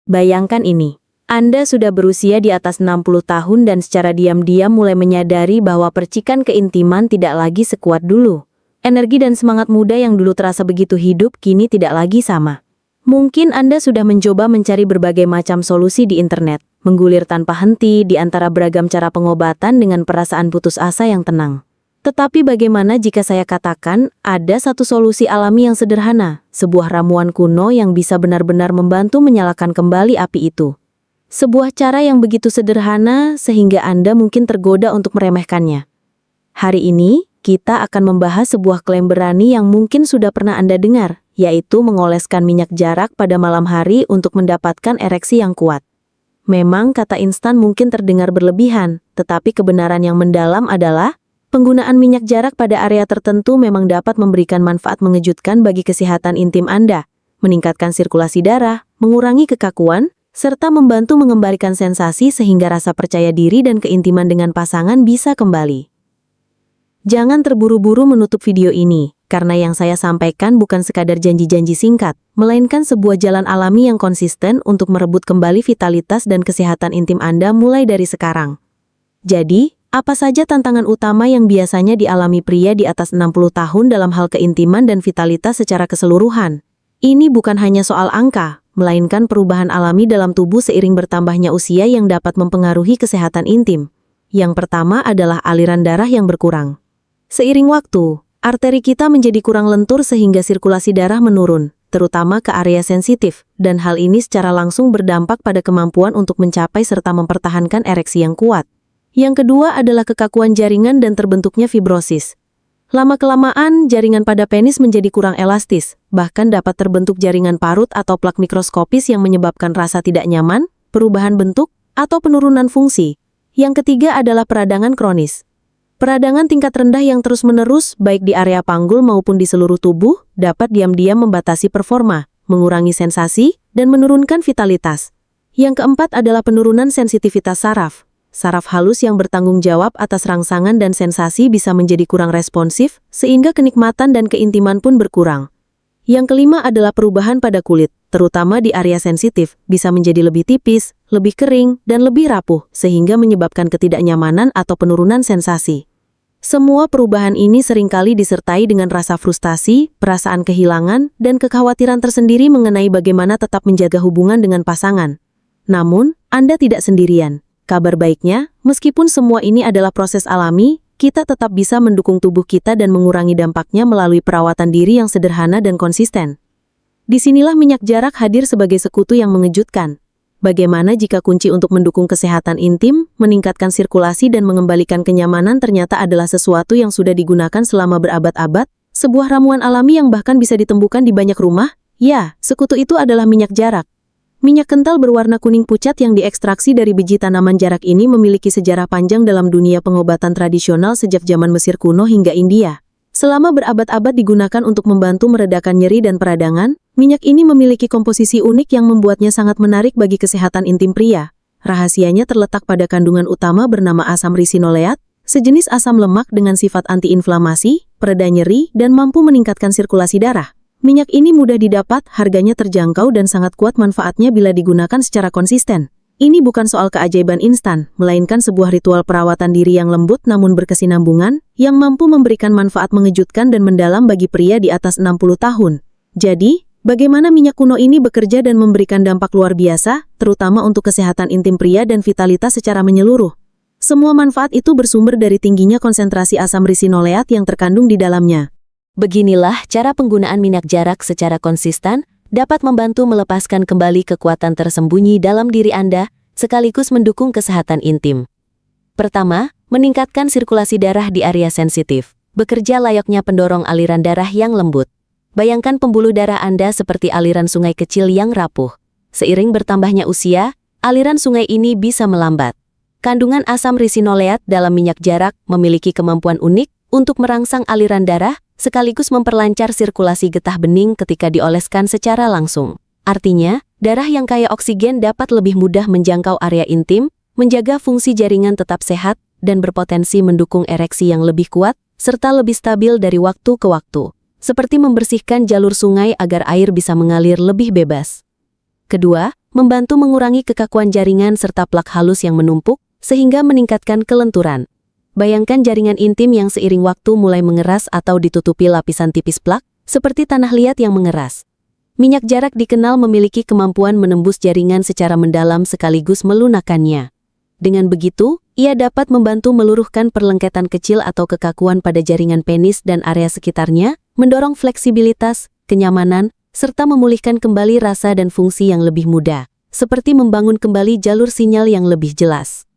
Bayangkan ini, Anda sudah berusia di atas 60 tahun dan secara diam-diam mulai menyadari bahwa percikan keintiman tidak lagi sekuat dulu. Energi dan semangat muda yang dulu terasa begitu hidup kini tidak lagi sama. Mungkin Anda sudah mencoba mencari berbagai macam solusi di internet, menggulir tanpa henti di antara beragam cara pengobatan dengan perasaan putus asa yang tenang. Tetapi bagaimana jika saya katakan ada satu solusi alami yang sederhana, sebuah ramuan kuno yang bisa benar-benar membantu menyalakan kembali api itu? Sebuah cara yang begitu sederhana sehingga Anda mungkin tergoda untuk meremehkannya. Hari ini, kita akan membahas sebuah klaim berani yang mungkin sudah pernah Anda dengar, yaitu mengoleskan minyak jarak pada malam hari untuk mendapatkan ereksi yang kuat. Memang kata instan mungkin terdengar berlebihan, tetapi kebenaran yang mendalam adalah penggunaan minyak jarak pada area tertentu memang dapat memberikan manfaat mengejutkan bagi kesehatan intim Anda, meningkatkan sirkulasi darah, mengurangi kekakuan, serta membantu mengembalikan sensasi sehingga rasa percaya diri dan keintiman dengan pasangan bisa kembali. Jangan terburu-buru menutup video ini, karena yang saya sampaikan bukan sekadar janji-janji singkat, melainkan sebuah jalan alami yang konsisten untuk merebut kembali vitalitas dan kesehatan intim Anda mulai dari sekarang. Jadi, apa saja tantangan utama yang biasanya dialami pria di atas 60 tahun dalam hal keintiman dan vitalitas secara keseluruhan? Ini bukan hanya soal angka, melainkan perubahan alami dalam tubuh seiring bertambahnya usia yang dapat mempengaruhi kesehatan intim. Yang pertama adalah aliran darah yang berkurang. Seiring waktu, arteri kita menjadi kurang lentur sehingga sirkulasi darah menurun, terutama ke area sensitif, dan hal ini secara langsung berdampak pada kemampuan untuk mencapai serta mempertahankan ereksi yang kuat. Yang kedua adalah kekakuan jaringan dan terbentuknya fibrosis. Lama-kelamaan, jaringan pada penis menjadi kurang elastis, bahkan dapat terbentuk jaringan parut atau plak mikroskopis yang menyebabkan rasa tidak nyaman, perubahan bentuk, atau penurunan fungsi. Yang ketiga adalah peradangan kronis. Peradangan tingkat rendah yang terus-menerus, baik di area panggul maupun di seluruh tubuh, dapat diam-diam membatasi performa, mengurangi sensasi, dan menurunkan vitalitas. Yang keempat adalah penurunan sensitivitas saraf. Saraf halus yang bertanggung jawab atas rangsangan dan sensasi bisa menjadi kurang responsif, sehingga kenikmatan dan keintiman pun berkurang. Yang kelima adalah perubahan pada kulit, terutama di area sensitif, bisa menjadi lebih tipis, lebih kering, dan lebih rapuh, sehingga menyebabkan ketidaknyamanan atau penurunan sensasi. Semua perubahan ini seringkali disertai dengan rasa frustasi, perasaan kehilangan, dan kekhawatiran tersendiri mengenai bagaimana tetap menjaga hubungan dengan pasangan. Namun, Anda tidak sendirian. Kabar baiknya, meskipun semua ini adalah proses alami, kita tetap bisa mendukung tubuh kita dan mengurangi dampaknya melalui perawatan diri yang sederhana dan konsisten. Disinilah minyak jarak hadir sebagai sekutu yang mengejutkan. Bagaimana jika kunci untuk mendukung kesehatan intim, meningkatkan sirkulasi dan mengembalikan kenyamanan ternyata adalah sesuatu yang sudah digunakan selama berabad-abad, sebuah ramuan alami yang bahkan bisa ditemukan di banyak rumah? Ya, sekutu itu adalah minyak jarak. Minyak kental berwarna kuning pucat yang diekstraksi dari biji tanaman jarak ini memiliki sejarah panjang dalam dunia pengobatan tradisional sejak zaman Mesir kuno hingga India. Selama berabad-abad digunakan untuk membantu meredakan nyeri dan peradangan, minyak ini memiliki komposisi unik yang membuatnya sangat menarik bagi kesehatan intim pria. Rahasianya terletak pada kandungan utama bernama asam risinoleat, sejenis asam lemak dengan sifat antiinflamasi, pereda nyeri, dan mampu meningkatkan sirkulasi darah. Minyak ini mudah didapat, harganya terjangkau dan sangat kuat manfaatnya bila digunakan secara konsisten. Ini bukan soal keajaiban instan, melainkan sebuah ritual perawatan diri yang lembut namun berkesinambungan, yang mampu memberikan manfaat mengejutkan dan mendalam bagi pria di atas 60 tahun. Jadi, bagaimana minyak kuno ini bekerja dan memberikan dampak luar biasa, terutama untuk kesehatan intim pria dan vitalitas secara menyeluruh? Semua manfaat itu bersumber dari tingginya konsentrasi asam risinoleat yang terkandung di dalamnya. Beginilah cara penggunaan minyak jarak secara konsisten dapat membantu melepaskan kembali kekuatan tersembunyi dalam diri Anda, sekaligus mendukung kesehatan intim. Pertama, meningkatkan sirkulasi darah di area sensitif. Bekerja layaknya pendorong aliran darah yang lembut. Bayangkan pembuluh darah Anda seperti aliran sungai kecil yang rapuh. Seiring bertambahnya usia, aliran sungai ini bisa melambat. Kandungan asam risinoleat dalam minyak jarak memiliki kemampuan unik untuk merangsang aliran darah, sekaligus memperlancar sirkulasi getah bening ketika dioleskan secara langsung. Artinya, darah yang kaya oksigen dapat lebih mudah menjangkau area intim, menjaga fungsi jaringan tetap sehat, dan berpotensi mendukung ereksi yang lebih kuat, serta lebih stabil dari waktu ke waktu. Seperti membersihkan jalur sungai agar air bisa mengalir lebih bebas. Kedua, membantu mengurangi kekakuan jaringan serta plak halus yang menumpuk, sehingga meningkatkan kelenturan. Bayangkan jaringan intim yang seiring waktu mulai mengeras atau ditutupi lapisan tipis plak, seperti tanah liat yang mengeras. Minyak jarak dikenal memiliki kemampuan menembus jaringan secara mendalam sekaligus melunakkannya. Dengan begitu, ia dapat membantu meluruhkan perlengketan kecil atau kekakuan pada jaringan penis dan area sekitarnya, mendorong fleksibilitas, kenyamanan, serta memulihkan kembali rasa dan fungsi yang lebih mudah, seperti membangun kembali jalur sinyal yang lebih jelas.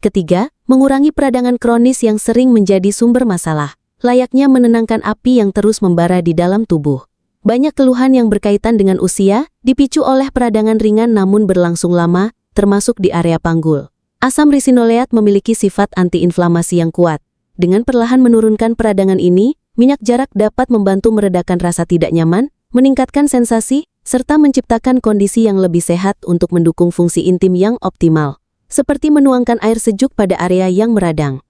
Ketiga, mengurangi peradangan kronis yang sering menjadi sumber masalah, layaknya menenangkan api yang terus membara di dalam tubuh. Banyak keluhan yang berkaitan dengan usia dipicu oleh peradangan ringan namun berlangsung lama, termasuk di area panggul. Asam risinoleat memiliki sifat antiinflamasi yang kuat. Dengan perlahan menurunkan peradangan ini, minyak jarak dapat membantu meredakan rasa tidak nyaman, meningkatkan sensasi, serta menciptakan kondisi yang lebih sehat untuk mendukung fungsi intim yang optimal, seperti menuangkan air sejuk pada area yang meradang.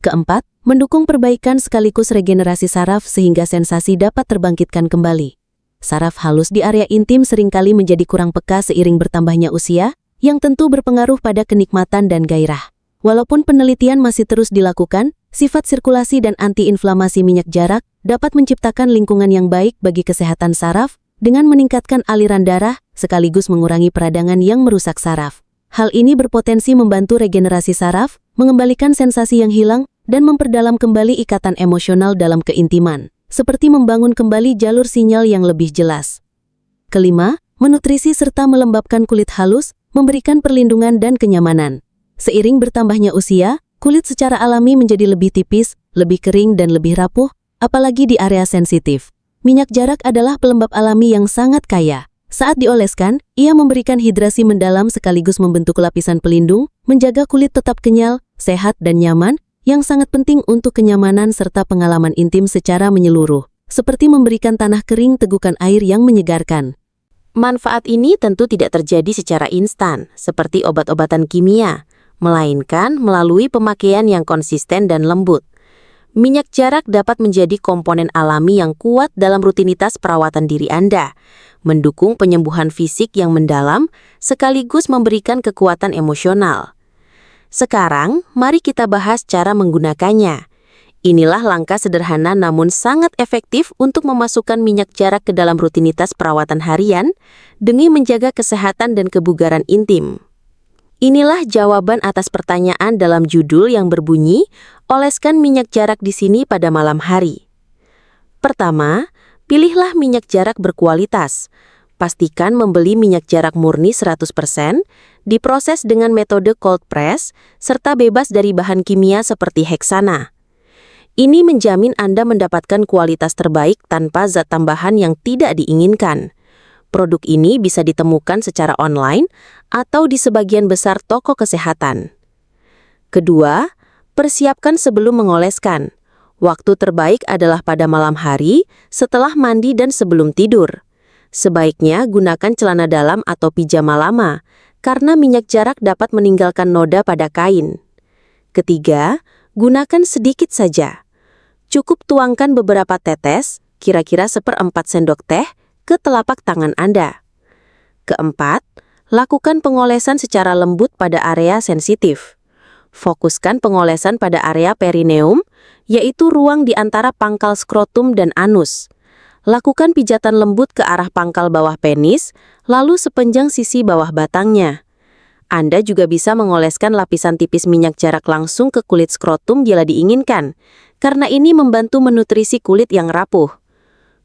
Keempat, mendukung perbaikan sekaligus regenerasi saraf sehingga sensasi dapat terbangkitkan kembali. Saraf halus di area intim seringkali menjadi kurang peka seiring bertambahnya usia, yang tentu berpengaruh pada kenikmatan dan gairah. Walaupun penelitian masih terus dilakukan, sifat sirkulasi dan antiinflamasi minyak jarak dapat menciptakan lingkungan yang baik bagi kesehatan saraf dengan meningkatkan aliran darah sekaligus mengurangi peradangan yang merusak saraf. Hal ini berpotensi membantu regenerasi saraf, mengembalikan sensasi yang hilang, dan memperdalam kembali ikatan emosional dalam keintiman, seperti membangun kembali jalur sinyal yang lebih jelas. Kelima, menutrisi serta melembabkan kulit halus, memberikan perlindungan dan kenyamanan. Seiring bertambahnya usia, kulit secara alami menjadi lebih tipis, lebih kering dan lebih rapuh, apalagi di area sensitif. Minyak jarak adalah pelembab alami yang sangat kaya. Saat dioleskan, ia memberikan hidrasi mendalam sekaligus membentuk lapisan pelindung, menjaga kulit tetap kenyal, sehat dan nyaman, yang sangat penting untuk kenyamanan serta pengalaman intim secara menyeluruh, seperti memberikan tanah kering tegukan air yang menyegarkan. Manfaat ini tentu tidak terjadi secara instan, seperti obat-obatan kimia, melainkan melalui pemakaian yang konsisten dan lembut. Minyak jarak dapat menjadi komponen alami yang kuat dalam rutinitas perawatan diri Anda, mendukung penyembuhan fisik yang mendalam, sekaligus memberikan kekuatan emosional. Sekarang, mari kita bahas cara menggunakannya. Inilah langkah sederhana namun sangat efektif untuk memasukkan minyak jarak ke dalam rutinitas perawatan harian demi menjaga kesehatan dan kebugaran intim. Inilah jawaban atas pertanyaan dalam judul yang berbunyi, oleskan minyak jarak di sini pada malam hari. Pertama, pilihlah minyak jarak berkualitas. Pastikan membeli minyak jarak murni 100%, diproses dengan metode cold press, serta bebas dari bahan kimia seperti heksana. Ini menjamin Anda mendapatkan kualitas terbaik tanpa zat tambahan yang tidak diinginkan. Produk ini bisa ditemukan secara online atau di sebagian besar toko kesehatan. Kedua, persiapkan sebelum mengoleskan. Waktu terbaik adalah pada malam hari, setelah mandi dan sebelum tidur. Sebaiknya gunakan celana dalam atau pijama lama, karena minyak jarak dapat meninggalkan noda pada kain. Ketiga, gunakan sedikit saja. Cukup tuangkan beberapa tetes, kira-kira 1/4 sendok teh, ke telapak tangan Anda. Keempat, lakukan pengolesan secara lembut pada area sensitif. Fokuskan pengolesan pada area perineum, yaitu ruang di antara pangkal skrotum dan anus. Lakukan pijatan lembut ke arah pangkal bawah penis, lalu sepanjang sisi bawah batangnya. Anda juga bisa mengoleskan lapisan tipis minyak jarak langsung ke kulit skrotum bila diinginkan, karena ini membantu menutrisi kulit yang rapuh.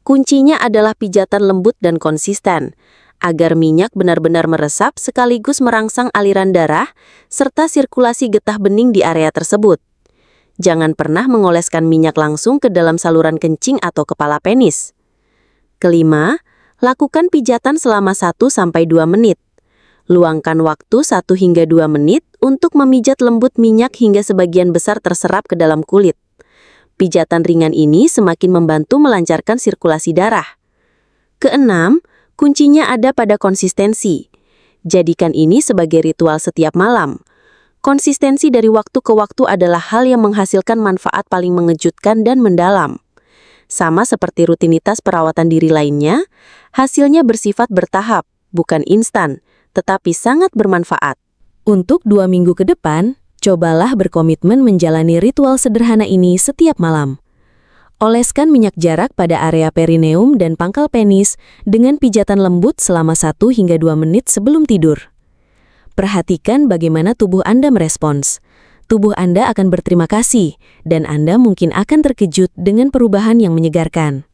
Kuncinya adalah pijatan lembut dan konsisten, agar minyak benar-benar meresap sekaligus merangsang aliran darah, serta sirkulasi getah bening di area tersebut. Jangan pernah mengoleskan minyak langsung ke dalam saluran kencing atau kepala penis. Kelima, lakukan pijatan selama 1-2 menit. Luangkan waktu 1 hingga 2 menit untuk memijat lembut minyak hingga sebagian besar terserap ke dalam kulit. Pijatan ringan ini semakin membantu melancarkan sirkulasi darah. Keenam, kuncinya ada pada konsistensi. Jadikan ini sebagai ritual setiap malam. Konsistensi dari waktu ke waktu adalah hal yang menghasilkan manfaat paling mengejutkan dan mendalam. Sama seperti rutinitas perawatan diri lainnya, hasilnya bersifat bertahap, bukan instan, tetapi sangat bermanfaat. Untuk 2 minggu ke depan, cobalah berkomitmen menjalani ritual sederhana ini setiap malam. Oleskan minyak jarak pada area perineum dan pangkal penis dengan pijatan lembut selama 1 hingga 2 menit sebelum tidur. Perhatikan bagaimana tubuh Anda merespons. Tubuh Anda akan berterima kasih, dan Anda mungkin akan terkejut dengan perubahan yang menyegarkan.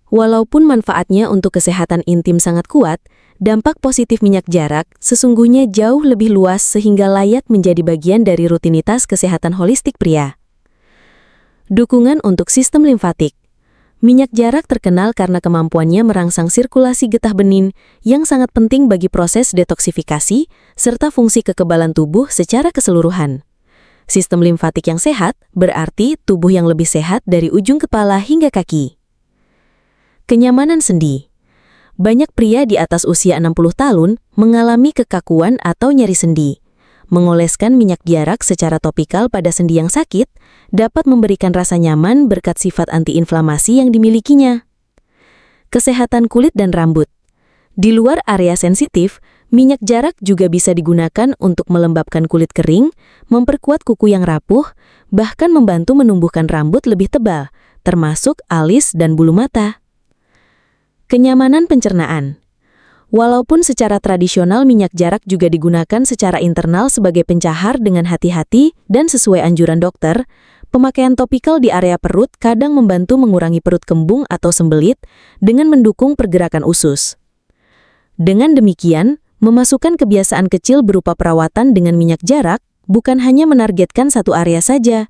Walaupun manfaatnya untuk kesehatan intim sangat kuat, dampak positif minyak jarak sesungguhnya jauh lebih luas sehingga layak menjadi bagian dari rutinitas kesehatan holistik pria. Dukungan untuk sistem limfatik. Minyak jarak terkenal karena kemampuannya merangsang sirkulasi getah benin yang sangat penting bagi proses detoksifikasi serta fungsi kekebalan tubuh secara keseluruhan. Sistem limfatik yang sehat berarti tubuh yang lebih sehat dari ujung kepala hingga kaki. Kenyamanan sendi. Banyak pria di atas usia 60 tahun mengalami kekakuan atau nyeri sendi. Mengoleskan minyak jarak secara topikal pada sendi yang sakit dapat memberikan rasa nyaman berkat sifat antiinflamasi yang dimilikinya. Kesehatan kulit dan rambut. Di luar area sensitif, minyak jarak juga bisa digunakan untuk melembabkan kulit kering, memperkuat kuku yang rapuh, bahkan membantu menumbuhkan rambut lebih tebal, termasuk alis dan bulu mata. Kenyamanan pencernaan. Walaupun secara tradisional minyak jarak juga digunakan secara internal sebagai pencahar dengan hati-hati dan sesuai anjuran dokter, pemakaian topikal di area perut kadang membantu mengurangi perut kembung atau sembelit dengan mendukung pergerakan usus. Dengan demikian, memasukkan kebiasaan kecil berupa perawatan dengan minyak jarak bukan hanya menargetkan satu area saja.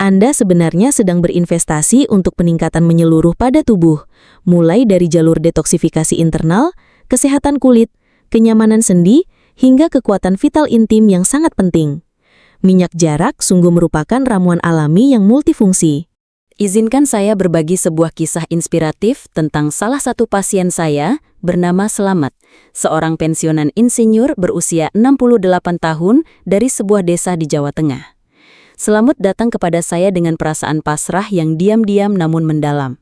Anda sebenarnya sedang berinvestasi untuk peningkatan menyeluruh pada tubuh, mulai dari jalur detoksifikasi internal, kesehatan kulit, kenyamanan sendi, hingga kekuatan vital intim yang sangat penting. Minyak jarak sungguh merupakan ramuan alami yang multifungsi. Izinkan saya berbagi sebuah kisah inspiratif tentang salah satu pasien saya bernama Slamet, seorang pensiunan insinyur berusia 68 tahun dari sebuah desa di Jawa Tengah. Slamet datang kepada saya dengan perasaan pasrah yang diam-diam namun mendalam.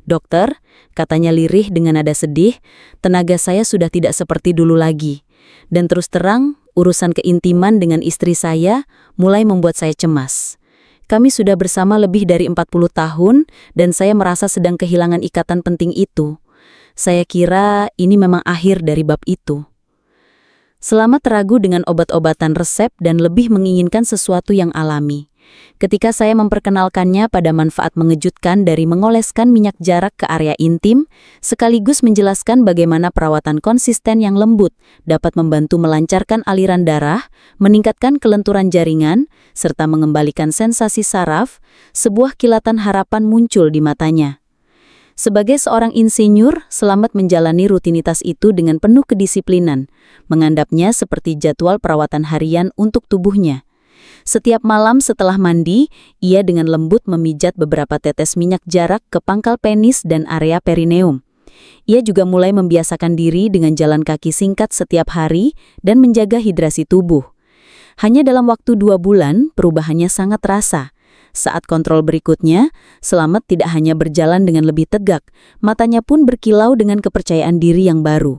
"Dokter," katanya lirih dengan nada sedih, "tenaga saya sudah tidak seperti dulu lagi. Dan terus terang, urusan keintiman dengan istri saya mulai membuat saya cemas. Kami sudah bersama lebih dari 40 tahun dan saya merasa sedang kehilangan ikatan penting itu. Saya kira ini memang akhir dari bab itu." Selama ragu dengan obat-obatan resep dan lebih menginginkan sesuatu yang alami. Ketika saya memperkenalkannya pada manfaat mengejutkan dari mengoleskan minyak jarak ke area intim, sekaligus menjelaskan bagaimana perawatan konsisten yang lembut dapat membantu melancarkan aliran darah, meningkatkan kelenturan jaringan, serta mengembalikan sensasi saraf, sebuah kilatan harapan muncul di matanya. Sebagai seorang insinyur, Slamet menjalani rutinitas itu dengan penuh kedisiplinan, menganggapnya seperti jadwal perawatan harian untuk tubuhnya. Setiap malam setelah mandi, ia dengan lembut memijat beberapa tetes minyak jarak ke pangkal penis dan area perineum. Ia juga mulai membiasakan diri dengan jalan kaki singkat setiap hari dan menjaga hidrasi tubuh. Hanya dalam waktu 2 bulan, perubahannya sangat terasa. Saat kontrol berikutnya, Slamet tidak hanya berjalan dengan lebih tegak, matanya pun berkilau dengan kepercayaan diri yang baru.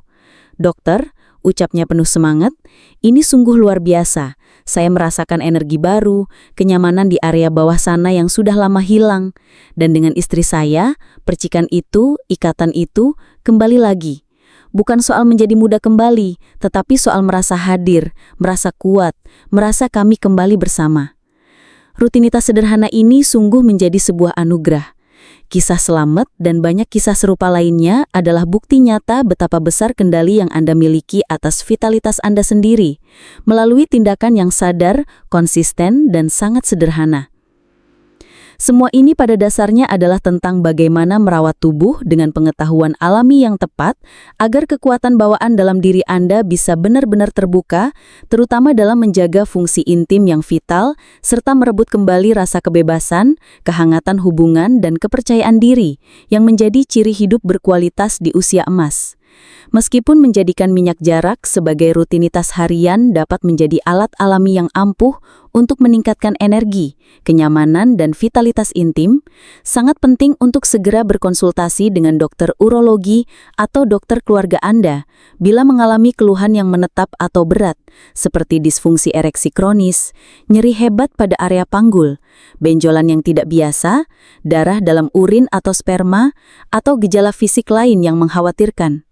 "Dokter," ucapnya penuh semangat, "ini sungguh luar biasa. Saya merasakan energi baru, kenyamanan di area bawah sana yang sudah lama hilang. Dan dengan istri saya, percikan itu, ikatan itu, kembali lagi. Bukan soal menjadi muda kembali, tetapi soal merasa hadir, merasa kuat, merasa kami kembali bersama." Rutinitas sederhana ini sungguh menjadi sebuah anugerah. Kisah Slamet dan banyak kisah serupa lainnya adalah bukti nyata betapa besar kendali yang Anda miliki atas vitalitas Anda sendiri, melalui tindakan yang sadar, konsisten, dan sangat sederhana. Semua ini pada dasarnya adalah tentang bagaimana merawat tubuh dengan pengetahuan alami yang tepat agar kekuatan bawaan dalam diri Anda bisa benar-benar terbuka, terutama dalam menjaga fungsi intim yang vital, serta merebut kembali rasa kebebasan, kehangatan hubungan, dan kepercayaan diri yang menjadi ciri hidup berkualitas di usia emas. Meskipun menjadikan minyak jarak sebagai rutinitas harian dapat menjadi alat alami yang ampuh untuk meningkatkan energi, kenyamanan, dan vitalitas intim, sangat penting untuk segera berkonsultasi dengan dokter urologi atau dokter keluarga Anda bila mengalami keluhan yang menetap atau berat, seperti disfungsi ereksi kronis, nyeri hebat pada area panggul, benjolan yang tidak biasa, darah dalam urin atau sperma, atau gejala fisik lain yang mengkhawatirkan.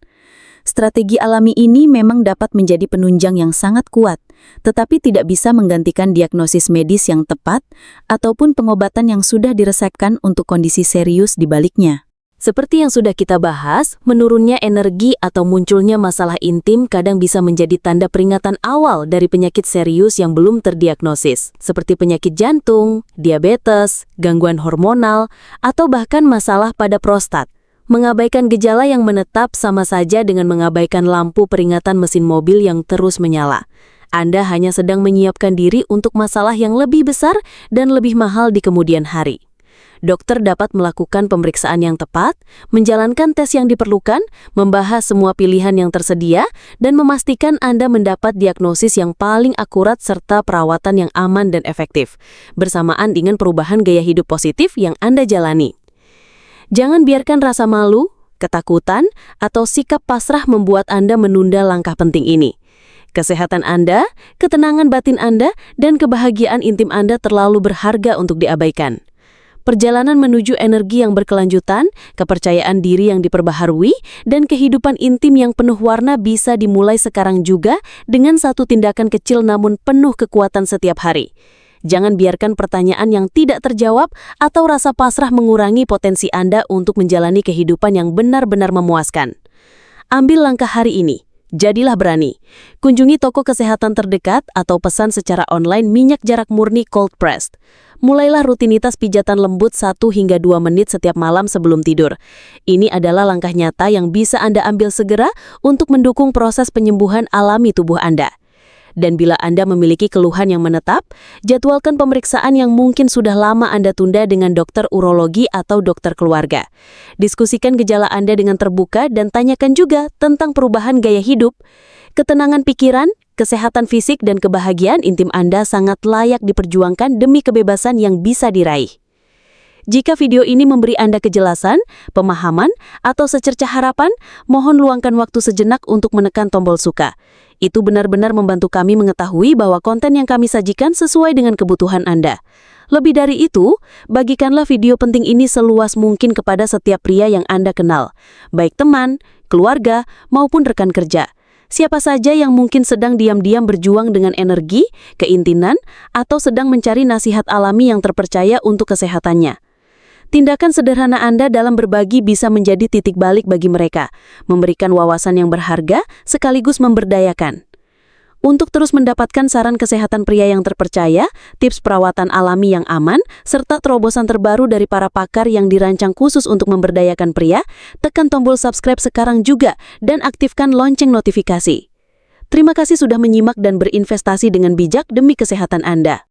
Strategi alami ini memang dapat menjadi penunjang yang sangat kuat, tetapi tidak bisa menggantikan diagnosis medis yang tepat ataupun pengobatan yang sudah diresepkan untuk kondisi serius di baliknya. Seperti yang sudah kita bahas, menurunnya energi atau munculnya masalah intim kadang bisa menjadi tanda peringatan awal dari penyakit serius yang belum terdiagnosis, seperti penyakit jantung, diabetes, gangguan hormonal, atau bahkan masalah pada prostat. Mengabaikan gejala yang menetap sama saja dengan mengabaikan lampu peringatan mesin mobil yang terus menyala. Anda hanya sedang menyiapkan diri untuk masalah yang lebih besar dan lebih mahal di kemudian hari. Dokter dapat melakukan pemeriksaan yang tepat, menjalankan tes yang diperlukan, membahas semua pilihan yang tersedia, dan memastikan Anda mendapat diagnosis yang paling akurat serta perawatan yang aman dan efektif, bersamaan dengan perubahan gaya hidup positif yang Anda jalani. Jangan biarkan rasa malu, ketakutan, atau sikap pasrah membuat Anda menunda langkah penting ini. Kesehatan Anda, ketenangan batin Anda, dan kebahagiaan intim Anda terlalu berharga untuk diabaikan. Perjalanan menuju energi yang berkelanjutan, kepercayaan diri yang diperbaharui, dan kehidupan intim yang penuh warna bisa dimulai sekarang juga dengan satu tindakan kecil namun penuh kekuatan setiap hari. Jangan biarkan pertanyaan yang tidak terjawab atau rasa pasrah mengurangi potensi Anda untuk menjalani kehidupan yang benar-benar memuaskan. Ambil langkah hari ini. Jadilah berani. Kunjungi toko kesehatan terdekat atau pesan secara online minyak jarak murni cold pressed. Mulailah rutinitas pijatan lembut 1 hingga 2 menit setiap malam sebelum tidur. Ini adalah langkah nyata yang bisa Anda ambil segera untuk mendukung proses penyembuhan alami tubuh Anda. Dan bila Anda memiliki keluhan yang menetap, jadwalkan pemeriksaan yang mungkin sudah lama Anda tunda dengan dokter urologi atau dokter keluarga. Diskusikan gejala Anda dengan terbuka dan tanyakan juga tentang perubahan gaya hidup. Ketenangan pikiran, kesehatan fisik, dan kebahagiaan intim Anda sangat layak diperjuangkan demi kebebasan yang bisa diraih. Jika video ini memberi Anda kejelasan, pemahaman, atau secercah harapan, mohon luangkan waktu sejenak untuk menekan tombol suka. Itu benar-benar membantu kami mengetahui bahwa konten yang kami sajikan sesuai dengan kebutuhan Anda. Lebih dari itu, bagikanlah video penting ini seluas mungkin kepada setiap pria yang Anda kenal, baik teman, keluarga, maupun rekan kerja. Siapa saja yang mungkin sedang diam-diam berjuang dengan energi, keintiman, atau sedang mencari nasihat alami yang terpercaya untuk kesehatannya. Tindakan sederhana Anda dalam berbagi bisa menjadi titik balik bagi mereka, memberikan wawasan yang berharga sekaligus memberdayakan. Untuk terus mendapatkan saran kesehatan pria yang terpercaya, tips perawatan alami yang aman, serta terobosan terbaru dari para pakar yang dirancang khusus untuk memberdayakan pria, tekan tombol subscribe sekarang juga dan aktifkan lonceng notifikasi. Terima kasih sudah menyimak dan berinvestasi dengan bijak demi kesehatan Anda.